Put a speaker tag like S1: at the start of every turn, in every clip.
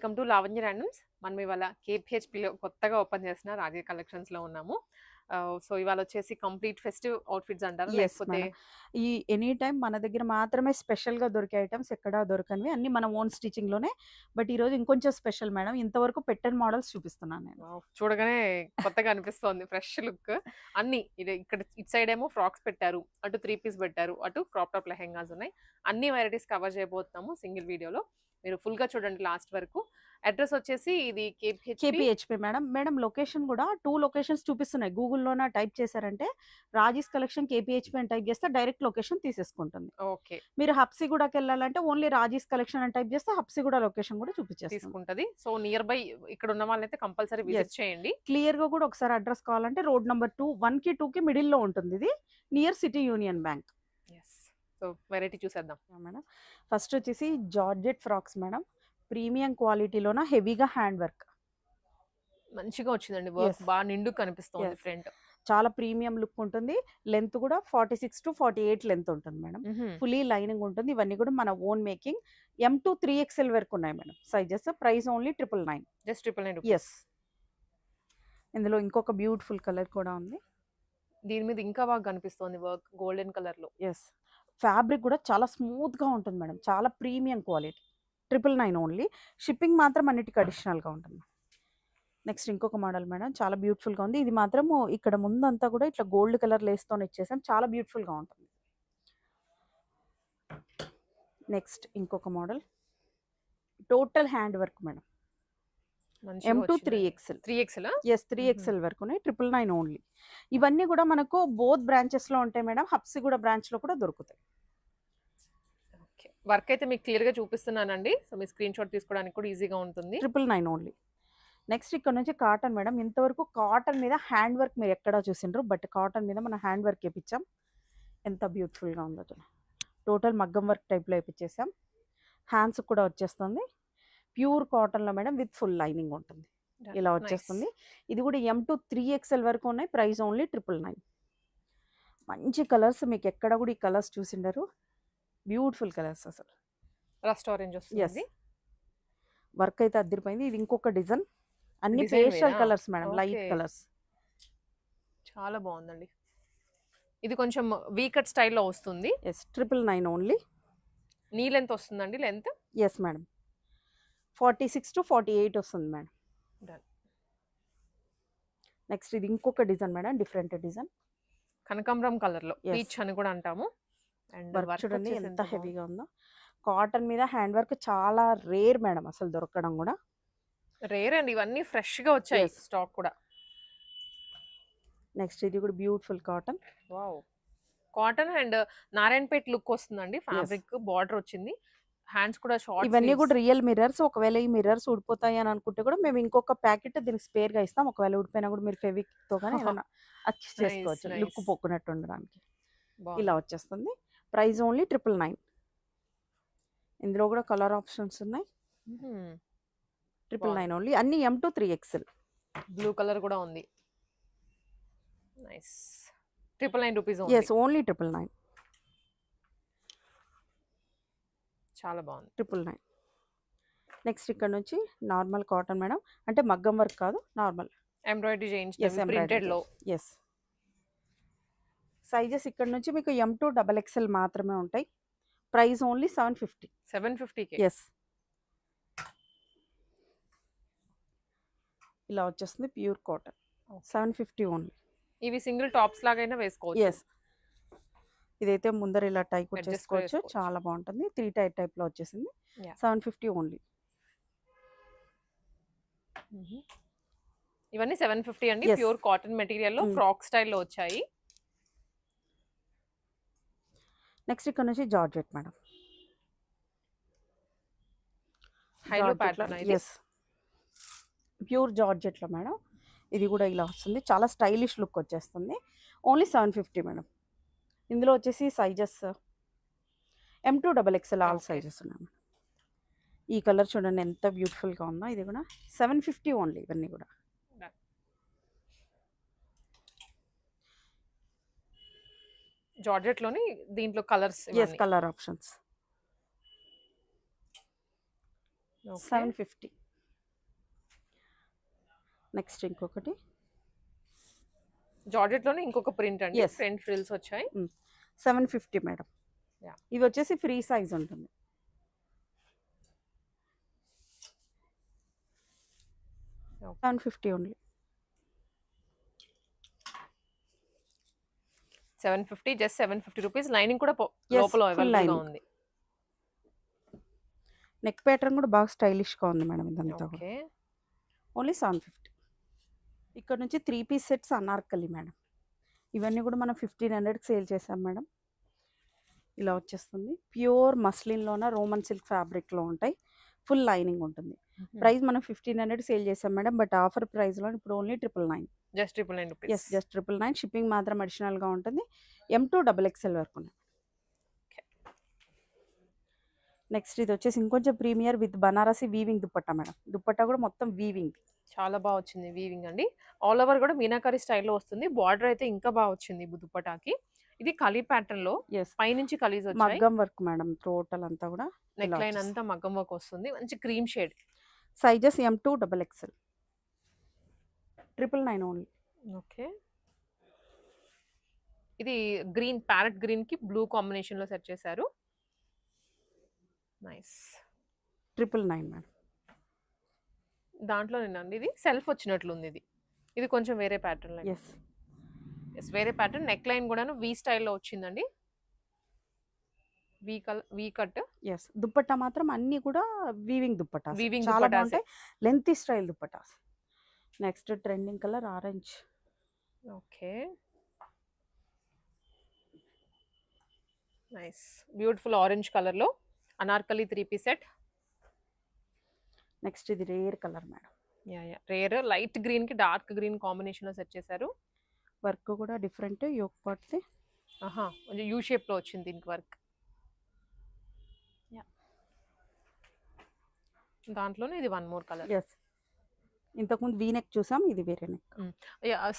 S1: Welcome to Lavanya randoms. మనం ఇవాళ కేపీహెచ్‌పిలో కొత్తగా ఓపెన్ చేసిన రాజే కలెక్షన్స్‌లో ఉన్నాము. సో, ఇవాళ వచ్చేసి కంప్లీట్ ఫెస్టివ్ అవుట్‌ఫిట్స్ అంటారా?
S2: యెస్
S1: లేకపోతే
S2: మేడం. ఈ ఎనీ టైమ్ మన దగ్గర మాత్రమే స్పెషల్‌గా దొరికే ఐటెమ్స్ ఎక్కడా దొరకనివి. అన్నీ మన ఓన్ స్టిచింగ్‌లోనే. బట్ ఈరోజు ఇంకొంచెం స్పెషల్ మేడం. ఇంతవరకు పెట్టని మోడల్స్ చూపిస్తున్నాను నేను.
S1: వావ్! చూడగానే కొత్తగా అనిపిస్తోంది. Fresh look. అన్నీ ఇక్కడ ఇటు సైడ్ ఏమో ఫ్రాక్స్ పెట్టారు. అటు 3 పీస్ పెట్టారు. అటు క్రాప్ టాప్ లెహెంగాస్ ఉన్నాయి. అన్ని వెరైటీస్ కవర్ చేయబోతున్నాము సింగిల్ వీడియోలో. మీరు ఫుల్‌గా చూడండి లాస్ట్ వరకు. అడ్రెస్ వచ్చేసి ఇది KPHP.
S2: KPHP madam. Madam location గూడా 2 లొకేషన్స్ చూపిస్తున్నాయి. గూగుల్‌లోన టైప్ చేశారంటే రాజీస్ కలెక్షన్ కేపీహెచ్‌పీ అని టైప్ చేస్తే డైరెక్ట్ లొకేషన్ తీసేసుకుంటుంది.
S1: ఓకే.
S2: మీరు హబ్సిగూడకెళ్ళాలంటే ఓన్లీ రాజీస్ కలెక్షన్ అని టైప్ చేస్తే హబ్సిగూడ లొకేషన్ కూడా చూపించేస్తుంది.
S1: తీసుకుంటది. సో, నియర్ బై ఇక్కడ ఉన్న వాళ్ళైతే కంపల్సరీ
S2: యెస్.
S1: విజిట్ చేయండి.
S2: క్లియర్‌గా కూడా ఒకసారి అడ్రెస్ కావాలంటే రోడ్ నంబర్ 2, 1కి, 2కి మిడిల్‌లో ఉంటుందిది. Near City Union Bank.
S1: Yes. So, variety చూసేద్దాం.
S2: మేడం. ఫస్ట్ వచ్చేసి జార్జెట్ ఫ్రాక్స్ మేడం. ప్రీమియం క్వాలిటీలోన హెవీగా హ్యాండ్ వర్క్.
S1: మంచిగా వచ్చిందండి వర్క్.
S2: యెస్.
S1: నిండుగా కనిపిస్తోంది
S2: యెస్.
S1: ఫ్రంట్.
S2: చాలా ప్రీమియం లుక్ ఉంటుంది. లెంత్ కూడా 46-48 లెంత్ ఉంటుంది మేడం.
S1: హుహు.
S2: ఫుల్లీ లైనింగ్ ఉంటుంది. ఇవన్నీ కూడా మన own making. M two 3XL వరకు ఉన్నాయి madam sizes. Price only 999.
S1: Just 999 rupees.
S2: Yes. ఇందులో ఇంకొక బ్యూటిఫుల్ కలర్ కూడా ఉంది.
S1: దీని మీద ఇంకా బాగా కనిపిస్తోంది వర్క్ గోల్డెన్ కలర్‌లో.
S2: యెస్. ఫ్యాబ్రిక్ కూడా చాలా స్మూత్‌గా ఉంటుంది మేడం. చాలా ప్రీమియం క్వాలిటీ. 999 ఓన్లీ. షిప్పింగ్ మాత్రం అన్నిటికి అడిషనల్‌గా ఉంటుంది. నెక్స్ట్ ఇంకొక మోడల్ మేడం. చాలా బ్యూటిఫుల్‌గా ఉంది. ఇది మాత్రము ఇక్కడ ముందంతా కూడా ఇట్లా గోల్డ్ కలర్ లేస్‌తోని ఇచ్చేసాం. చాలా బ్యూటిఫుల్‌గా ఉంటుంది. నెక్స్ట్ ఇంకొక model. Total hand work madam.
S1: మంచిగా
S2: ఎమ్ టు
S1: వచ్చిందండి.
S2: 3XL.
S1: 3XLా?
S2: యెస్. 3XL వరకునే 999 only. ఇవన్నీ కూడా మనకు బోత్ బ్రాంచెస్‌లో ఉంటాయి మేడం. హబ్సిగూడ బ్రాంచ్‌లో కూడా దొరుకుతాయి.
S1: ఓకే. వర్క్ అయితే మీకు క్లియర్‌గా చూపిస్తున్నానండి. సో, మీ స్క్రీన్ షాట్ తీసుకోవడానికి కూడా ఈజీగా ఉంటుంది.
S2: 999 ఓన్లీ. నెక్స్ట్ ఇక్కడ నుంచి కాటన్ మేడం. ఇంతవరకు కాటన్ మీద హ్యాండ్ వర్క్ మీరు ఎక్కడా చూసిండ్రు. బట్ కాటన్ మీద మనం హ్యాండ్ వర్క్ ఏపిచ్చాం. ఎంత బ్యూటిఫుల్‌గా ఉందో చూడండి. టోటల్ మగ్గం వర్క్ టైప్‌లో ఏపిచ్చేసాం. హ్యాండ్స్‌కి కూడా వచ్చేస్తుంది. ప్యూర్ కాటన్‌లో మేడం విత్ ఫుల్ లైనింగ్ ఉంటుంది. ఇలా
S1: నైస్.
S2: వచ్చేస్తుంది. ఇది కూడా ఎమ్ టు 3XL వరకు ఉన్నాయి. Price only 999. మంచి కలర్స్ మీకు ఎక్కడ కూడా ఈ కలర్స్ చూసిండరు. బ్యూటిఫుల్ కలర్స్ అసలు.
S1: Rust orange
S2: yes.
S1: వస్తుంది.
S2: వర్క్ అయితే అదిరిపోయింది. ఇది ఇంకొక డిజైన్. అన్ని
S1: డిజైన్
S2: పేస్టల్
S1: వేరా?
S2: Colours madam. Light
S1: okay.
S2: Colours.
S1: చాలా బాగుందండి. ఇది కొంచెం వీ కట్ స్టైల్‌లో వస్తుంది.
S2: యెస్. 999 ఓన్లీ.
S1: నీ లెంత్ వస్తుందండి లెంత్?
S2: Yes madam. 46-48 వస్తుంది మేడం.
S1: డన్.
S2: నెక్స్ట్ ఇది ఇంకొక డిజైన్ మేడం. Different design.
S1: కనకాంబరం కలర్‌లో
S2: యెస్.
S1: పీచ్ అని కూడా అంటాము. అండ్
S2: వర్క్
S1: వర్క్
S2: చూడండి
S1: వచ్చేసి
S2: ఎంత
S1: ఎంత బాగుంది.
S2: హెవీగా ఉందో. కాటన్ మీద హ్యాండ్ వర్క్ చాలా రేర్ మేడం అసలు దొరకడం కూడా.
S1: రేర్ అండి. ఇవన్నీ ఫ్రెష్‌గా వచ్చాయి
S2: యెస్.
S1: స్టాక్ కూడా.
S2: నెక్స్ట్ ఇది కూడా beautiful cotton.
S1: Wow! Cotton and Narayanpet look వస్తుందండి.
S2: యెస్.
S1: ఫ్యాబ్రిక్ బార్డర్ వచ్చింది. హ్యాండ్స్ కూడా షార్ట్
S2: ఇవన్నీ
S1: స్లీవ్స్.
S2: కూడా రియల్ మిర్రర్స్. ఒకవేళ ఈ మిర్రర్స్ ఊడిపోతాయి అని అనుకుంటే కూడా మేము ఇంకొక ప్యాకెట్ దీనికి స్పేర్‌గా ఇస్తాం. ఒకవేళ ఊడిపోయినా కూడా మీరు ఫెవిక్‌తో గాని ఏదైనా అడ్జస్ట్
S1: నైస్.
S2: చేసుకోవచ్చు. Look
S1: nice.
S2: పోకున్నట్టు ఉండడానికి. ఇలా
S1: బాగుంది.
S2: వచ్చేస్తుంది. Price only 999. ఇందులో కూడా కలర్ ఆప్షన్స్ ఉన్నాయి.
S1: హుహు.
S2: 999 ఓన్లీ. అన్ని M two 3XL.
S1: Blue colour కూడా ఉంది. Nice. 999 rupees only.
S2: Yes. Only 999.
S1: చాలా బాగుంది.
S2: 999. నెక్స్ట్ ఇక్కడ నుంచి నార్మల్ కాటన్ మేడం. అంటే మగ్గం వర్క్ కాదు నార్మల్.
S1: Embroidery
S2: yes.
S1: చేయించినవి
S2: ఎంబ్రాయిడరీ.
S1: ప్రింటెడ్‌లో.
S2: యెస్. సైజెస్ ఇక్కడ నుంచి మీకు ఎమ్ టు XXL మాత్రమే ఉంటాయి. Price only 750.
S1: 750కే.
S2: యెస్. ఇలా వచ్చేస్తుంది ప్యూర్ కాటన్.
S1: ఓకే.
S2: 750 ఓన్లీ.
S1: ఇవి సింగిల్ టాప్స్ లాగైనా వేసుకోవచ్చు.
S2: యెస్. ఇదైతే ముందర ఇలా టై కూడా
S1: అడ్జస్ట్
S2: చేసుకోవచ్చు.
S1: చేసుకోవచ్చు.
S2: చాలా బాగుంటుంది. 3 టైర్ టైప్‌లో వచ్చేసింది.
S1: యాహ్!
S2: 750 ఓన్లీ.
S1: హుహు. ఇవన్నీ 750 అండి.
S2: యెస్.
S1: ప్యూర్ కాటన్ మెటీరియల్‌లో
S2: హ్మ్.
S1: ఫ్రాక్ స్టైల్‌లో వచ్చాయి.
S2: నెక్స్ట్ ఇక్కడ నుంచి జార్జెట్ మేడం.
S1: హైలో
S2: జార్జెట్‌లో
S1: ప్యాటర్న్ ఇది.
S2: యెస్. ప్యూర్ జార్జెట్‌లో మేడం. ఇది కూడా ఇలా వస్తుంది. చాలా స్టైలిష్ లుక్ వచ్చేస్తుంది. Only 750 madam. ఇందులో వచ్చేసి sizes M to XXL all
S1: okay.
S2: Sizes ఉన్నాయి మేడం. ఈ కలర్ చూడండి ఎంత బ్యూటిఫుల్‌గా ఉందో. ఇది కూడా 750 ఓన్లీ ఇవన్నీ కూడా.
S1: డన్. జార్జెట్‌లోని దీంట్లో కలర్స్
S2: యెస్.
S1: ఇవన్నీ.
S2: Colour options.
S1: ఓకే.
S2: 750. నెక్స్ట్ ఇంకొకటి
S1: జార్జెట్ లోనే ఇంకొక ప్రింట్ అండి,
S2: Yes.
S1: ఫ్రంట్ ఫ్రిల్స్ వచ్చాయి.
S2: 750 మేడం.
S1: Yeah.
S2: ఇవి వచ్చేసి ఫ్రీ సైజ్ ఉంటుంది.
S1: Okay.
S2: 750 only.
S1: 750, just 750 rupees. Lining కూడా
S2: Yes,
S1: లోపల
S2: full
S1: అవైలబుల్ గా
S2: lining.
S1: ఉంది.
S2: నెక్ ప్యాటర్న్ కూడా బాగా స్టైలిష్ గా ఉంది మేడం ఇదంతా కూడా.
S1: Okay,
S2: only 750. ఇక్కడ నుంచి 3 పీస్ సెట్స్ అనార్కలి మేడం. ఇవన్నీ కూడా మనం 1500కి సేల్ చేసాం మేడం. ఇలా వచ్చేస్తుంది. ప్యూర్ మస్లిన్లోన రోమన్ సిల్క్ ఫ్యాబ్రిక్లో ఉంటాయి. ఫుల్ లైనింగ్ ఉంటుంది. ప్రైస్ మనం 1500 సేల్ చేసాం మేడం. బట్ ఆఫర్ ప్రైస్లో ఇప్పుడు only 999.
S1: Just 999 rupees.
S2: Yes, just 999. Shipping మాత్రం అడిషనల్గా ఉంటుంది. M2 XXL వరకు ఉన్నాయి. నెక్స్ట్ ఇది వచ్చేసి ఇంకొంచెం premier with Banarasi weaving dupatta madam. Dupatta కూడా మొత్తం వీవింగ్.
S1: చాలా బాగా వచ్చింది వీవింగ్ అండి. ఆల్ ఓవర్ కూడా మీనాకరి స్టైల్లో వస్తుంది. బార్డర్ అయితే ఇంకా బాగా వచ్చింది దుపట్టాకి. ఇది కలీ ప్యాటర్న్ లో
S2: ఎస్,
S1: పైనుంచి కలీస్ వచ్చాయి.
S2: మగ్గం వర్క్ మేడం. టోటల్ అంతా కూడా
S1: నెక్ లైన్ అంతా మగ్గం వర్క్ వస్తుంది. మంచి cream shade.
S2: Sizes M2 XXL. 999 only.
S1: Okay, ఇది గ్రీన్, ప్యారెట్ గ్రీన్ కి బ్లూ కాంబినేషన్ లో సెట్ చేశారు. నైస్.
S2: 999 మేడం.
S1: దాంట్లో నేనండి ఇది సెల్ఫ్ వచ్చినట్లుంది. ఇది కొంచెం వేరే ప్యాటర్న్ లైన్.
S2: ఎస్,
S1: ఎస్, వేరే ప్యాటర్న్. నెక్ లైన్ కూడాను వి స్టైల్లో వచ్చిందండి. వి కట్.
S2: ఎస్, దుపట్టా మాత్రం అన్ని కూడా వీవింగ్ దుపట్టా.
S1: వీవింగ్
S2: చాలా
S1: దుపట్టాసే.
S2: బాగుంటాయి. Lengthy style dupattas. Next trending colour orange.
S1: Okay, nice. Beautiful orange colour లో అనార్కలి 3 పీస్ సెట్.
S2: నెక్స్ట్ ఇది rare colour madam.
S1: Rare light green కి డార్క్ గ్రీన్ కాంబినేషన్ లో సెట్ చేశారు.
S2: వర్క్ కూడా డిఫరెంట్. యోక్ పార్ట్
S1: ఆహా, కొంచెం యూ షేప్ లో వచ్చింది దీనికి వర్క్. దాంట్లోనే ఇది వన్ మోర్ కలర్.
S2: ఎస్, ఇంతకుముందు వీ నెక్ చూసాం. ఇది వేరే నెక్.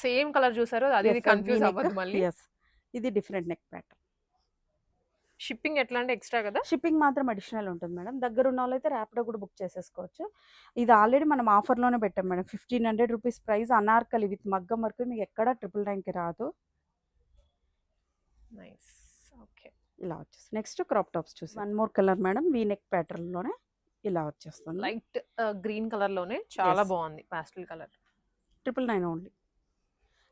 S1: సేమ్ కలర్ చూసారు, అది కన్ఫ్యూజ్ అవ్వదు మళ్ళీ.
S2: ఎస్, ఇది డిఫరెంట్ నెక్ ప్యాటర్న్.
S1: షిప్పింగ్ ఎట్లా అంటే ఎక్స్ట్రా కదా?
S2: షిప్పింగ్ మాత్రం అడిషనల్ ఉంటుంది మేడం. దగ్గర ఉన్న వాళ్ళైతే ర్యాపిడో కూడా బుక్ చేసేసుకోవచ్చు. ఇది ఆల్రెడీ మనం ఆఫర్లోనే పెట్టాం madam. 1500 rupees price. Anarkali with మగ్గం వరకు మీకు ఎక్కడ 999కి రాదు.
S1: నైస్. ఓకే,
S2: ఇలా వచ్చేసి నెక్స్ట్ క్రాప్ టాప్స్ చూసి one more colour madam. V neck ప్యాటర్న్లోనే ఇలా వచ్చేస్తుంది.
S1: లైట్ గ్రీన్ కలర్ లోనే చాలా
S2: Yes.
S1: బాగుంది. Pastel colour.
S2: 999 only.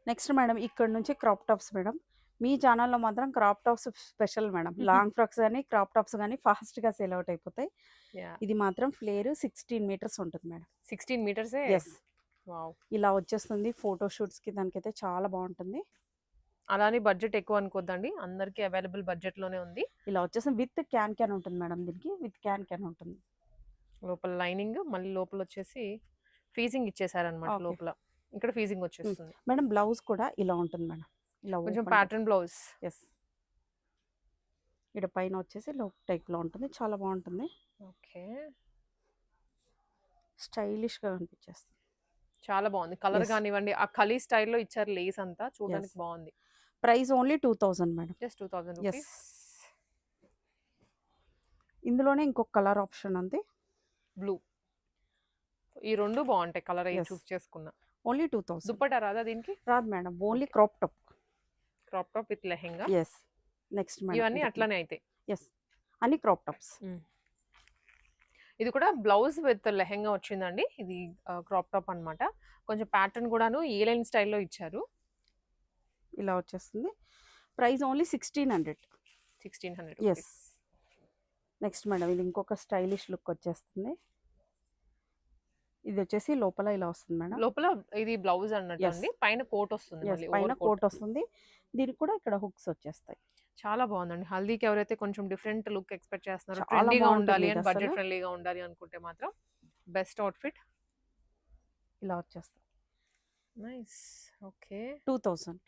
S2: Next madam ఇక్కడ నుంచి క్రాప్ టాప్స్ మేడం. మీ ఛానల్లో మాత్రం crop tops special madam. Long frocks కానీ క్రాప్ టాప్స్ కానీ ఫాస్ట్గా సేల్ అవుట్ అయిపోతాయి. ఇది మాత్రం ఫ్లేర్ 16 మీటర్స్ ఉంటుంది మేడం.
S1: 16 మీటర్స్.
S2: ఎస్, ఇలా వచ్చేస్తుంది. ఫోటోషూట్స్కి దానికైతే చాలా బాగుంటుంది.
S1: అలానే బడ్జెట్ ఎక్కువ అనుకోద్దండి, అందరికి అవైలబుల్ బడ్జెట్ లోనే ఉంది.
S2: ఇలా వచ్చేసి విత్ క్యాన్ ఉంటుంది మేడం. దీనికి విత్ క్యాన్ ఉంటుంది.
S1: లోపల లైనింగ్, మళ్ళీ లోపల వచ్చేసి ఫీజింగ్ ఇచ్చేసారనమాట.
S2: Okay.
S1: లోపల ఇక్కడ ఫీజింగ్ వచ్చేస్తుంది.
S2: మేడం బ్లౌజ్ కూడా ఇలా ఉంటుంది మేడం. ఇలా
S1: కొంచెం ప్యాటర్న్ బ్లౌజ్.
S2: ఎస్, ఇక్కడ పైన వచ్చేసి లో టైప్లో ఉంటుంది. చాలా బాగుంటుంది.
S1: ఓకే,
S2: స్టైలిష్గా కనిపించేస్తుంది.
S1: చాలా బాగుంది. Colour
S2: Yes.
S1: కానివ్వండి, ఆ కలీ స్టైల్లో ఇచ్చారు. లేస్ అంతా చూడడానికి
S2: Yes.
S1: బాగుంది.
S2: Price only 2000 madam.
S1: Just 2000
S2: Yes.
S1: Rupees.
S2: ఇందులోనే ఇంకొక కలర్ ఆప్షన్ ఉంది.
S1: బ్లూ. ఈ రెండు బాగుంటాయి. కలర్ అయ్యి
S2: Yes.
S1: చూస్ చేసుకున్నా.
S2: ఓన్లీ 2000.
S1: దుప్పటా రాదా దీనికి?
S2: రాదు madam. Only crop top.
S1: Crop top with lehenga.
S2: Yes, next madam.
S1: ఇవన్నీ అట్లానే అయితే.
S2: ఎస్, అన్ని క్రాప్ టాప్స్.
S1: ఇది కూడా బ్లౌజ్ విత్ లెహెంగా వచ్చిందండి. ఇది క్రాప్ టాప్ అన్నమాట. కొంచెం ప్యాటర్న్ కూడాను ఏ లైన్ స్టైల్లో ఇచ్చారు.
S2: ఇలా వచ్చేస్తుంది. Price only 1600.
S1: 1600
S2: Yes.
S1: Rupees.
S2: Next madam ఇది ఇంకొక స్టైలిష్ లుక్ వచ్చేస్తుంది. ఇది వచ్చేసి లోపల ఇలా వస్తుంది మేడం.
S1: లోపల ఇది బ్లౌజ్ అన్నట్టు
S2: Yes.
S1: అండి. పైన కోట్ వస్తుంది.
S2: ఎస్,
S1: మళ్ళీ
S2: పైన
S1: overcoat.
S2: కోట్ వస్తుంది. దీనికి కూడా ఇక్కడ హుక్స్ వచ్చేస్తాయి.
S1: చాలా బాగుందండి. హల్దీకి ఎవరైతే కొంచెం డిఫరెంట్ లుక్ ఎక్స్పెక్ట్ చేస్తున్నారో,
S2: చాలా
S1: ట్రెండీగా
S2: బాగుంటుంది
S1: ఉండాలి
S2: ఇది
S1: అని, బడ్జెట్
S2: అసలు.
S1: ఫ్రెండ్లీగా ఉండాలి అనుకుంటే మాత్రం బెస్ట్ అవుట్ఫిట్.
S2: ఇలా వచ్చేస్తాయి.
S1: Nice. Okay,
S2: 2000.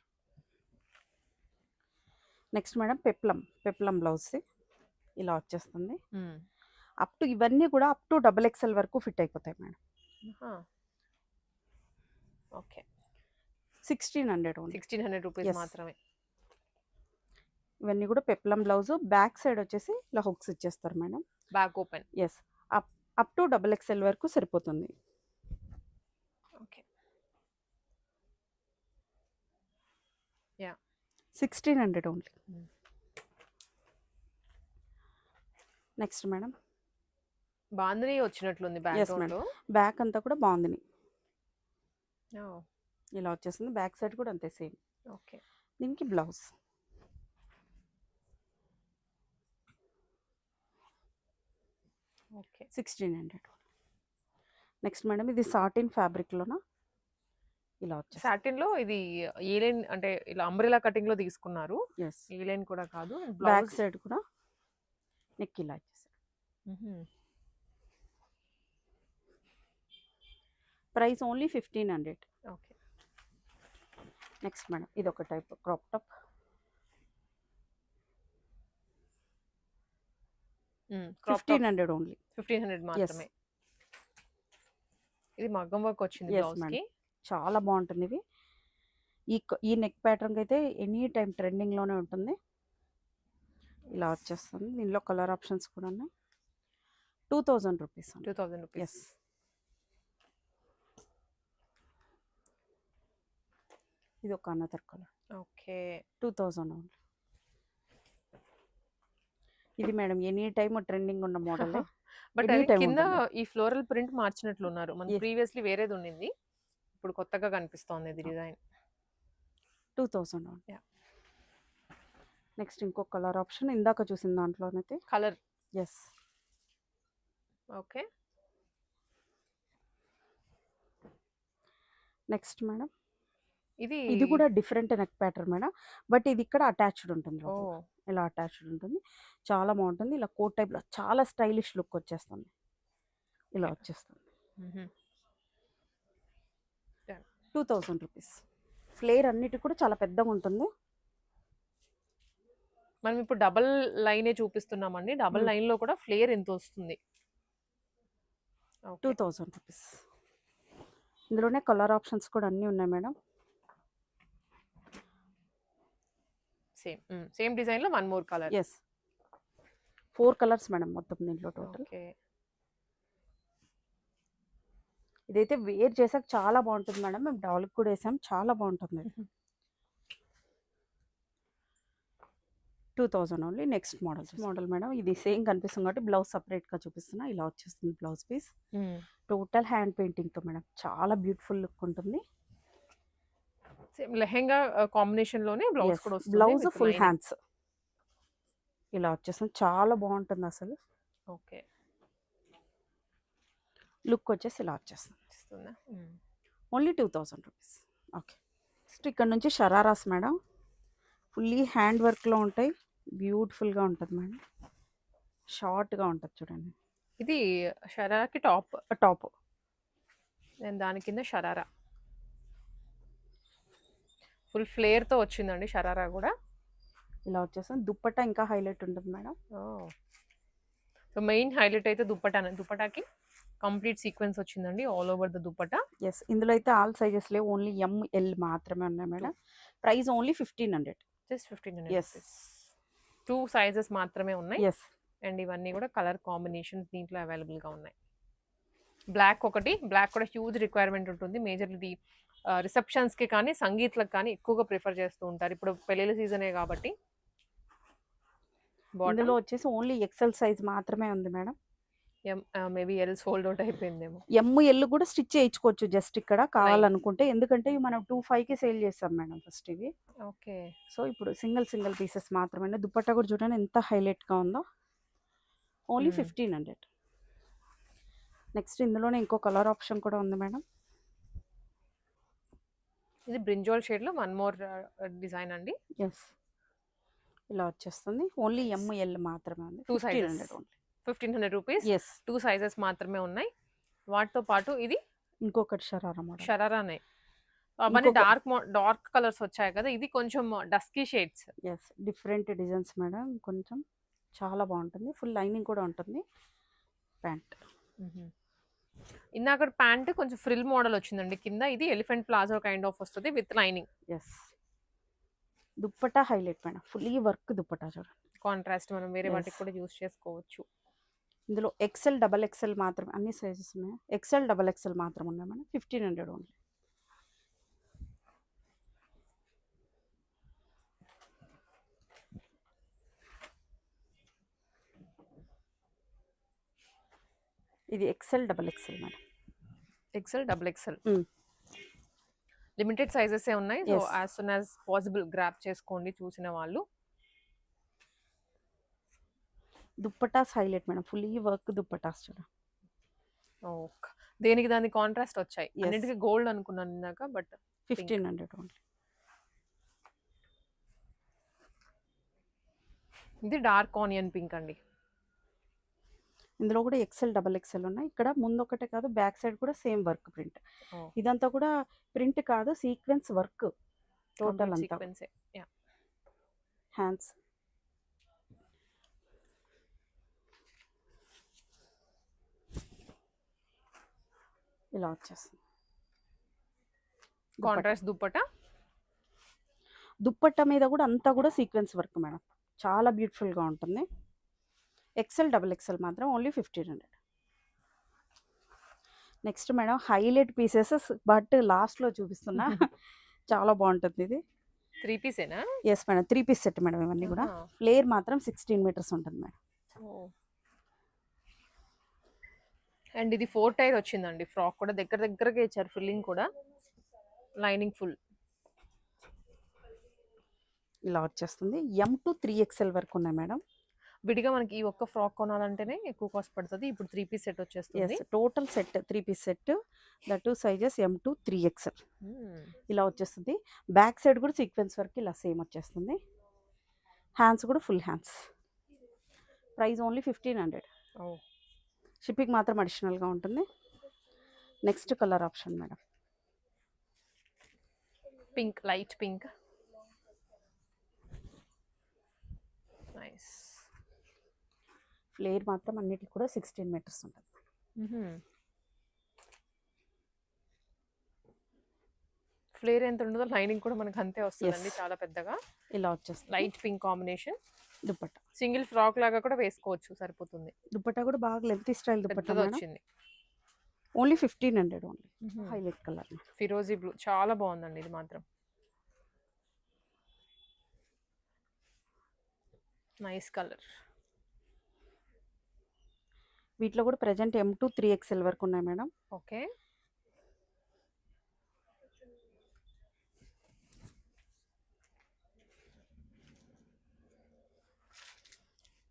S2: Next madam peplum blouse ఇలా వచ్చేస్తుంది. అప్ టు ఇవన్నీ కూడా అప్ టు XXL వరకు ఫిట్ అయిపోతాయి madam.
S1: Okay,
S2: 1600 only.
S1: 1600 rupees
S2: Yes.
S1: మాత్రమే.
S2: ఇవన్నీ కూడా పెప్లం బ్లౌజ్. బ్యాక్ సైడ్ వచ్చేసి ఇలా హుక్స్ ఇచ్చేస్తారు madam.
S1: Back open.
S2: Yes, up to XXL వరకు సరిపోతుంది.
S1: Okay, Yeah.
S2: 1600 only. Next madam
S1: bandhani వచ్చినట్లుంది
S2: ఎస్
S1: బ్యాక్గ్రౌండ్
S2: మేడం,
S1: లో.
S2: బ్యాక్ అంతా కూడా బాగుంది.
S1: ఓ,
S2: ఇలా వచ్చేస్తుంది, బ్యాక్ సైడ్ కూడా అంతే సేమ్.
S1: ఓకే.
S2: దీనికి బ్లౌజ్
S1: ఓకే.
S2: 1600. నెక్స్ట్ మేడం ఇది సాటిన్ ఫ్యాబ్రిక్లోన ఇలా వచ్చేస్తుంది.
S1: సాటిన్ లో ఇది ఏ లైన్ అంటే ఇలా అంబ్రెలా కటింగ్ లో తీసుకున్నారు.
S2: ఎస్,
S1: ఏ లైన్ కూడా కాదు.
S2: బ్యాక్
S1: బ్లౌజ్
S2: సైడ్ కూడా నెక్ ఇలా వచ్చేసాడు. Price only 1500.
S1: Okay.
S2: Next madam ఇది ఒక టైప్ క్రాప్ టాప్. 1500 ఓన్లీ.
S1: 1500 మాత్రమే. ఇది మగ్గం వర్క్ వచ్చింది
S2: Yes,
S1: బ్లౌజ్
S2: madam.
S1: కి.
S2: చాలా బాగుంటుంది ఇవి. ఈ నెక్ ప్యాటర్న్ అయితే ఎనీ టైం ట్రెండింగ్ లోనే ఉంటుంది. ఇలా వచ్చేస్తుంది. దీనిలో కలర్ ఆప్షన్స్ కూడా ఉన్నాయి. 2000 రూపీస్.
S1: 2000 రూపీస్.
S2: ఎస్, ఇది ఒక అనదర్ కలర్.
S1: ఓకే.
S2: 2000 ఓన్లీ. ఇది మేడం ఎనీ టైమ్ ట్రెండింగ్ ఉన్న మోడల్.
S1: బట్
S2: Any
S1: అది
S2: time
S1: కింద
S2: ఉంటుంది.
S1: ఈ ఫ్లోరల్ ప్రింట్ మార్చినట్లు ఉన్నారు. మన
S2: Yes.
S1: ప్రీవియస్లీ వేరేది ఉండింది, ఇప్పుడు కొత్తగా కనిపిస్తోంది ఇది డిజైన్.
S2: 2000 ఓన్లీ.
S1: Yeah.
S2: నెక్స్ట్ ఇంకో కలర్ ఆప్షన్ ఇందాక చూసిన దాంట్లోనైతే.
S1: Colour.
S2: Yes,
S1: okay.
S2: Next madam
S1: ఇది
S2: ఇది కూడా different neck pattern madam, but ఇది ఇక్కడ అటాచ్డ్ ఉంటుంది.
S1: ఓ,
S2: లోపల. ఇలా అటాచ్డ్ ఉంటుంది, చాలా బాగుంటుంది. ఇలా కోట్ టైప్లో చాలా స్టైలిష్ లుక్ వచ్చేస్తుంది. ఇలా వచ్చేస్తుంది. 2000 రూపీస్. ఫ్లేర్ అన్నిటి కూడా చాలా పెద్దగా ఉంటుంది.
S1: మనం ఇప్పుడు డబల్ లైనే చూపిస్తున్నామండి. డబల్ లైన్ లో కూడా ఫ్లేర్ ఎంత వస్తుంది.
S2: 2000 రూపీస్. ఇందులోనే కలర్ ఆప్షన్స్ కూడా అన్నీ ఉన్నాయి మేడం.
S1: సేమ్ డిజైన్ లో one more colour.
S2: Yes, 4 colours madam మొత్తం దీంట్లో టోటల్.
S1: ఓకే.
S2: ఇదైతే వేర్ చేసాక చాలా బాగుంటుంది మేడం. మేము డాల్కి కూడా వేసాం, చాలా బాగుంటుంది. 2000 ఓన్లీ. నెక్స్ట్ మోడల్ మేడం ఇది సేమ్ కనిపిస్తుంది కాబట్టి బ్లౌజ్ సపరేట్ గా చూపిస్తున్నా. ఇలా వచ్చేస్తుంది blouse piece. Total hand painting తో మేడం, చాలా బ్యూటిఫుల్ లుక్ ఉంటుంది.
S1: సేమ్ లెహెంగా కాంబినేషన్ లోనే బ్లౌజ్ కూడా వస్తుంది.
S2: Blouse
S1: with
S2: full
S1: lining.
S2: Hands ఇలా వచ్చేస్తుంది, చాలా బాగుంటుంది అసలు.
S1: ఓకే.
S2: లుక్ వచ్చేసి ఇలా వచ్చేస్తుంది.
S1: ఇస్తుందా?
S2: Only 2000 rupees. ఓకే. నెక్స్ట్ ఇక్కడ నుంచి షరారాస్ మేడం, ఫుల్లీ హ్యాండ్ వర్క్లో ఉంటాయి. బ్యూటిఫుల్గా ఉంటుంది మేడం, షార్ట్గా ఉంటుంది చూడండి.
S1: ఇది షరారాకి టాప్.
S2: టాప్
S1: నేను దాని కింద షరారా ఫుల్ ఫ్లేర్ తో వచ్చిందండి. షరారా కూడా
S2: ఇలా వచ్చేస్తుంది. దుప్పట్టా ఇంకా హైలైట్ ఉంటుంది మేడం.
S1: సో మెయిన్ హైలైట్ అయితే దుప్పటాకి కంప్లీట్ సీక్వెన్స్ వచ్చిందండి all over the dupatta.
S2: Yes, ఇందులో అయితే ఆల్ సైజెస్ లేవు, ఓన్లీ ML మాత్రమే ఉన్నాయి madam. Price only 1500.
S1: Just 1500.
S2: Yes.
S1: 2 sizes మాత్రమే ఉన్నాయి.
S2: ఎస్,
S1: అండ్ ఇవన్నీ కూడా కలర్ కాంబినేషన్స్ దీంట్లో అవైలబుల్ గా ఉన్నాయి. బ్లాక్ ఒకటి, బ్లాక్ కూడా హ్యూజ్ రిక్వైర్మెంట్ ఉంటుంది. మేజర్లీ రిసెప్షన్స్ కి కానీ సంగీత్లకు కానీ ఎక్కువగా ప్రిఫర్ చేస్తూ ఉంటారు. ఇప్పుడు పెళ్ళిళ్ళ సీజనే కాబట్టి.
S2: ఇందులో వచ్చేసి ఓన్లీ XL సైజ్ మాత్రమే ఉంది madam.
S1: Maybe L sold out అయిపోయిందేమో.
S2: ML కూడా స్టిచ్ చేయించుకోవచ్చు జస్ట్ ఇక్కడ కావాలనుకుంటే, ఎందుకంటే ఇవి మనం 2500కి సేల్ చేస్తాం మేడం ఫస్ట్ ఇవి.
S1: ఓకే.
S2: సో ఇప్పుడు సింగిల్ పీసెస్ మాత్రమే. దుపట్టా కూడా చూడండి ఎంత హైలైట్ గా ఉందో. ఓన్లీ 1500. నెక్స్ట్ ఇందులోనే ఇంకో కలర్ ఆప్షన్ కూడా ఉంది మేడం.
S1: ఇది బ్రింజాల్ షేడ్ లో వన్ మోర్ డిజైన్ అండి.
S2: ఎస్, ఇలా వచ్చేస్తుంది. ఓన్లీ ML మాత్రమే ఉంది.
S1: 2 sizes.
S2: 1500 only.
S1: 1500 rupees.
S2: Yes,
S1: 2 sizes మాత్రమే ఉన్నాయి. వాటితో పాటు ఇది
S2: ఇంకొకటి షరారా మోడల్.
S1: షరారానే. అవన్నీ డార్క్ కలర్స్ వచ్చాయి కదా, ఇది కొంచెం dusky shades.
S2: Yes, different designs madam, కొంచెం చాలా బాగుంటుంది. ఫుల్ లైనింగ్ కూడా ఉంటుంది. ప్యాంట్
S1: ఇందాక ప్యాంట్ కొంచెం ఫ్రిల్ మోడల్ వచ్చిందండి కింద. ఇది ఎలిఫెంట్ ప్లాజో కైండ్ ఆఫ్ వస్తుంది with lining.
S2: Yes, dupatta highlight madam, fully work dupatta చూడండి.
S1: కాంట్రాస్ట్ మనం వేరే
S2: Yes.
S1: వాటికి కూడా యూస్ చేసుకోవచ్చు.
S2: ఇందులో XL, XXL మాత్రమే అన్ని సైజెస్ ఉన్నాయి. XL, XXL మాత్రం ఉన్నాయి మేడం. 1500 ఓన్లీ. ఇది XL double XL madam.
S1: XL double XL limited sizes ఏ ఉన్నాయి. So as soon as possible grab చేసుకోండి చూసిన వాళ్ళు.
S2: Dupattas highlight madam, fully work dupattas చూడండి.
S1: ఓకే, దేనికి దాని కాంట్రాస్ట్ వచ్చాయి. అన్నిటికీ గోల్డ్ అనుకున్నాను ఇందాక, బట్
S2: 1500 ఓన్లీ.
S1: ఇది డార్క్ ఆనియన్ పింక్ అండి.
S2: ఇందులో కూడా ఎక్సెల్ డబల్ ఎక్సెల్ ఉన్నాయి. ఇక్కడ ముందు ఒకటే కాదు, బ్యాక్ సైడ్ కూడా సేమ్ వర్క్ ప్రింట్. ఇదంతా కూడా ప్రింట్ కాదు, సీక్వెన్స్ వర్క్ టోటల్ అంతా. హ్యాండ్స్ ఇలా వచ్చేస్తుంది.
S1: కాంట్రాస్ట్
S2: దుప్పట్టా మీద కూడా అంతా కూడా సీక్వెన్స్ వర్క్ మేడం, చాలా బ్యూటిఫుల్ గా ఉంటుంది. ఎక్సెల్ డబల్ ఎక్సెల్ మాత్రం only 1500. Next madam highlight pieces, but last లో చూపిస్తున్నా. చాలా బాగుంటుంది ఇది.
S1: 3 పీసేనా?
S2: Yes madam, 3 piece set madam. ఇవన్నీ కూడా ఫ్లేర్ మాత్రం 16 మీటర్స్ ఉంటుంది మేడం.
S1: అండ్ ఇది 4 టైర్ వచ్చిందండి. ఫ్రాక్ కూడా దగ్గరగా ఇచ్చారు, ఫిల్లింగ్ కూడా లైనింగ్ ఫుల్.
S2: ఇలా వచ్చేస్తుంది. M to 3XL వరకు ఉన్నాయి మేడం.
S1: విడిగా మనకి ఈ ఒక్క ఫ్రాక్ కొనాలంటేనే ఎక్కువ కాస్ట్ పడుతుంది. ఇప్పుడు 3 పీస్ సెట్ వచ్చేస్తుంది.
S2: Total set 3 piece set, that sizes M to 3XL ఇలా వచ్చేస్తుంది. బ్యాక్ సైడ్ కూడా సీక్వెన్స్ వర్క్ ఇలా సేమ్ వచ్చేస్తుంది. హ్యాండ్స్ కూడా full hands. Price only 1500. Shipping మాత్రం అడిషనల్గా ఉంటుంది. Next colour option madam,
S1: pink, light pink. Nice.
S2: Flare మాత్రం అన్నిటికి కూడా 16 మీటర్స్ ఉంటుంది.
S1: ఫ్లేర్ ఎంత ఉండదో లైనింగ్ కూడా మనకు అంతే వస్తుందండి, చాలా పెద్దగా.
S2: ఇలా వచ్చేస్తుంది.
S1: Light pink combination.
S2: Dupatta
S1: single frock లాగా కూడా వేసుకోవచ్చు, సరిపోతుంది.
S2: దుపట్టా కూడా బాగా లెంతీ స్టైల్ దుపట్టా
S1: వచ్చింది.
S2: Only 1500 only. హైలైట్ కలర్
S1: ఫిరోజీ బ్లూ, చాలా బాగుందండి ఇది మాత్రం. Nice colour.
S2: వీటిలో కూడా ప్రెజెంట్ M to 3XL వరకు ఉన్నాయి మేడం.
S1: Okay,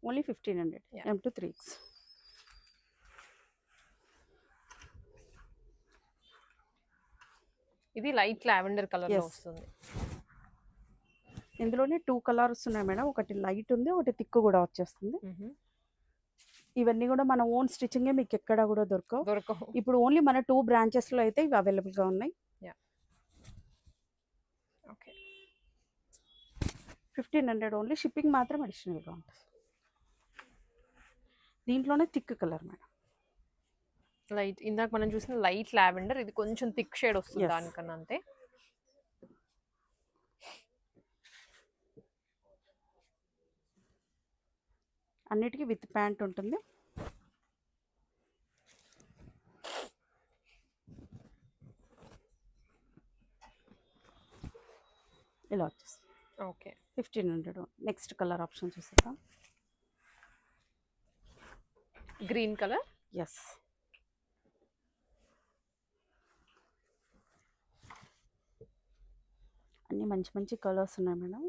S2: only 1500. M to 3X.
S1: ఇది లైట్ లావెండర్ కలర్ లో వస్తుంది.
S2: ఇందులోనే 2 కలర్స్ ఉన్నాయి మేడం. ఒకటి లైట్ ఉంది, ఒకటి థిక్ కూడా వచ్చేస్తుంది. ఇవన్నీ కూడా మన ఓన్ స్టిచ్చింగ్, మీకు ఎక్కడ కూడా దొరకవు. ఇప్పుడు ఓన్లీ మన 2 బ్రాంచెస్ లో అయితే ఇవి అవైలబుల్ గా ఉన్నాయి. 1500 ఓన్లీ. షిప్పింగ్ మాత్రం అడిషనల్ గా ఉంటుంది. దీంట్లోనే థిక్ కలర్ మేడం.
S1: లైట్, ఇందాక మనం చూసిన లైట్ లావెండర్, ఇది కొంచెం థిక్ షేడ్ వస్తుంది దానికన్నా అంతే.
S2: అన్నిటికీ విత్ ప్యాంట్ ఉంటుంది. ఇలా వచ్చేస్తుంది.
S1: ఓకే,
S2: 1500. నెక్స్ట్ కలర్ ఆప్షన్ చూసేద్దాం.
S1: Green colour.
S2: ఎస్, అన్ని మంచి మంచి కలర్స్ ఉన్నాయి మేడం.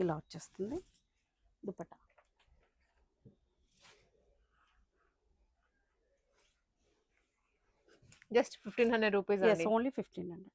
S2: ఇలా వచ్చేస్తుంది దుపట్టా.
S1: Just 1500 rupees.
S2: ఓన్లీ 1500.